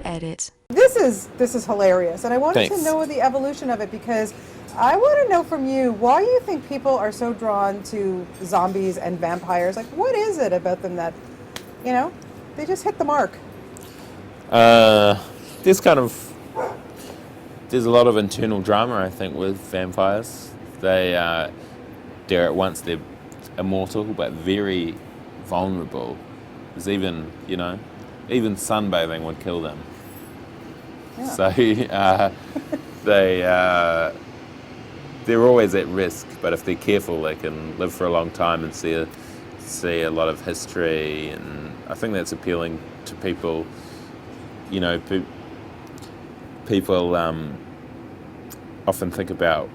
edit. This is hilarious, and I wanted Thanks. to know the evolution of it because I want to know from you why you think people are so drawn to zombies and vampires. Like, what is it about them that, they just hit the mark? There's a lot of internal drama, I think, with vampires. They're at once they're immortal but very vulnerable. There's even sunbathing would kill them. Yeah. So they're always at risk, but if they're careful, they can live for a long time and see a lot of history, and I think that's appealing to people. People often think about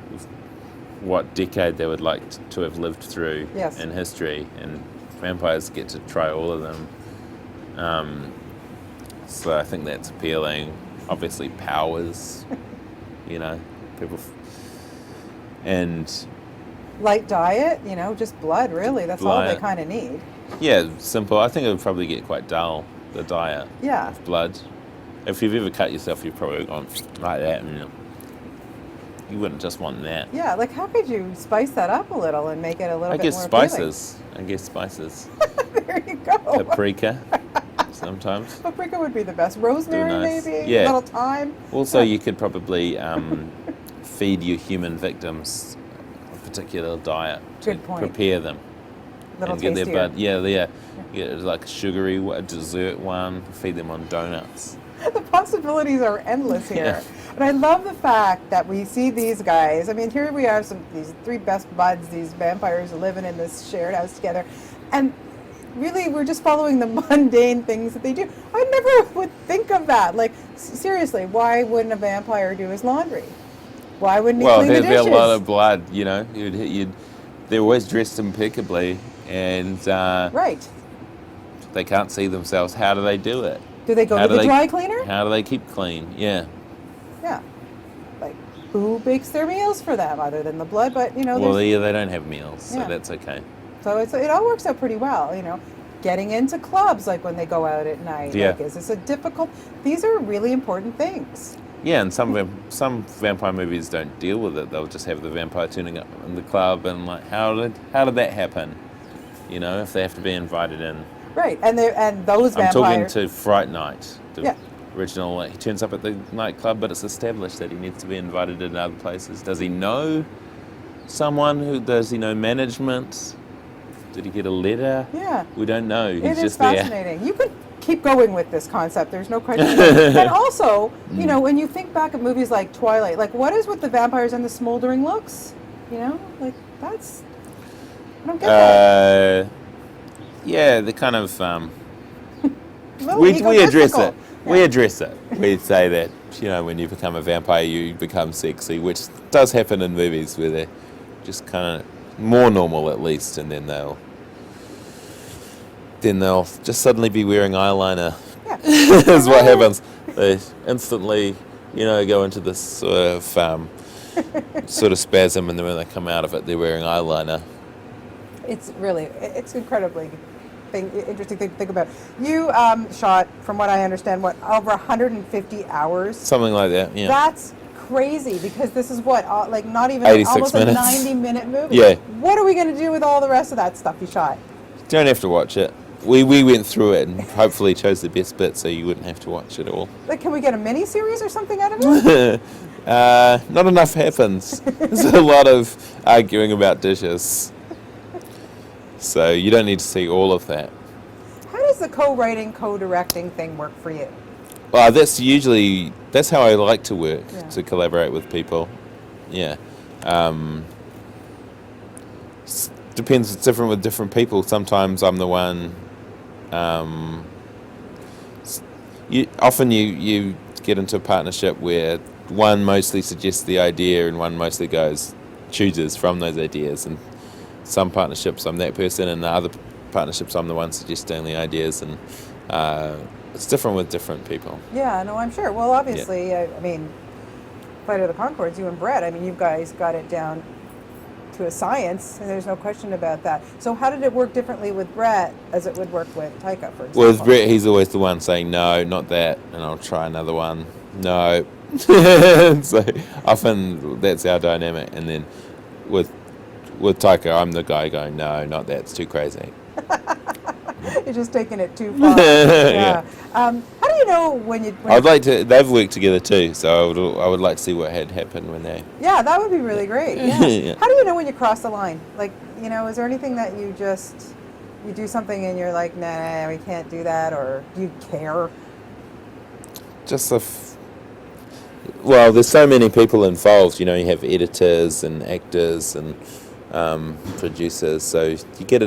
what decade they would like to have lived through in history, and vampires get to try all of them. So I think that's appealing. Obviously, powers, people, and Light diet, just blood, really. That's all they kind of need. Yeah, simple. I think it would probably get quite dull, the diet of blood. If you've ever cut yourself, you've probably gone like that, and you wouldn't just want that. Yeah, like how could you spice that up a little and make it a little bit more spices. I guess spices. There you go. Paprika, sometimes. Paprika would be the best. Rosemary, nice. maybe? Yeah. A little thyme. Also, you could probably feed your human victims a particular diet to prepare them. Little and get tastier. their blood. Get like a sugary dessert one, feed them on donuts. The possibilities are endless here. Yeah. And I love the fact that we see these guys. I mean, here we are, these three best buds, these vampires living in this shared house together. And really, we're just following the mundane things that they do. I never would think of that. Like, seriously, why wouldn't a vampire do his laundry? Why wouldn't he clean the dishes? Well, there'd be a lot of blood, they're always dressed impeccably, and right. They can't see themselves. How do they do it? Do they go to the dry cleaner? How do they keep clean? Yeah. Yeah. Like, who bakes their meals for them other than the blood? But, they don't have meals, so that's okay. So it all works out pretty well, Getting into clubs, like when they go out at night. Yeah. Like, is this these are really important things. Yeah, and some vampire movies don't deal with it. They'll just have the vampire turning up in the club and like, how did that happen? If they have to be invited in. Right, and those vampires. I'm talking to Fright Night, the original. He turns up at the nightclub, but it's established that he needs to be invited in other places. Does he know someone? Does he know management? Did he get a letter? Yeah. We don't know. He's just just fascinating. there. You could keep going with this concept. There's no question. And also, when you think back at movies like Twilight, like what is with the vampires and the smoldering looks? Like that's. I don't get that. Yeah, the kind of we address it. Yeah. We address it. We say that when you become a vampire, you become sexy, which does happen in movies where they're just kind of more normal at least, and then they'll just suddenly be wearing eyeliner. Yeah. Is what happens. They instantly, go into this sort of spasm, and then when they come out of it, they're wearing eyeliner. It's incredibly interesting thing to think about. You shot, from what I understand, over 150 hours? Something like that, yeah. That's crazy, because this is not even 86 almost minutes. a 90-minute movie. Yeah. What are we going to do with all the rest of that stuff you shot? You don't have to watch it. We went through it and hopefully chose the best bit so you wouldn't have to watch it all. Like, can we get a mini-series or something out of it? Not enough happens. There's a lot of arguing about dishes. So you don't need to see all of that. How does the co-writing, co-directing thing work for you? Well, that's how I like to work, to collaborate with people. Yeah. Depends, it's different with different people. Sometimes I'm the one, you get into a partnership where one mostly suggests the idea and one mostly chooses from those ideas, and some partnerships I'm that person, and other partnerships I'm the one suggesting the ideas, and it's different with different people. Yeah, no, I'm sure. Well, obviously, I mean, Flight of the Conchords, you and Brett, I mean, you guys got it down to a science, and there's no question about that. So how did it work differently with Brett as it would work with Taika, for example? Well, with Brett, he's always the one saying, no, not that, and I'll try another one. No. So often that's our dynamic. And then with Taika, I'm the guy going, no, not that, it's too crazy. You're just taking it too far. Yeah. How do you know when you... I'd like to... They've worked together too, so I would like to see what had happened when they... Yeah, that would be really great. Yeah. Yeah. How do you know when you cross the line? Like, you know, is there anything that you just... You do something and you're like, nah, we can't do that, or do you care? Just well, there's so many people involved. You know, you have editors and actors and producers, so you get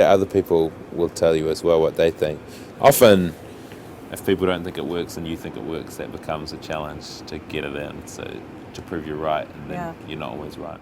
other people will tell you as well what they think. Often, if people don't think it works and you think it works, that becomes a challenge to get it in, so to prove you're right, and then you're not always right.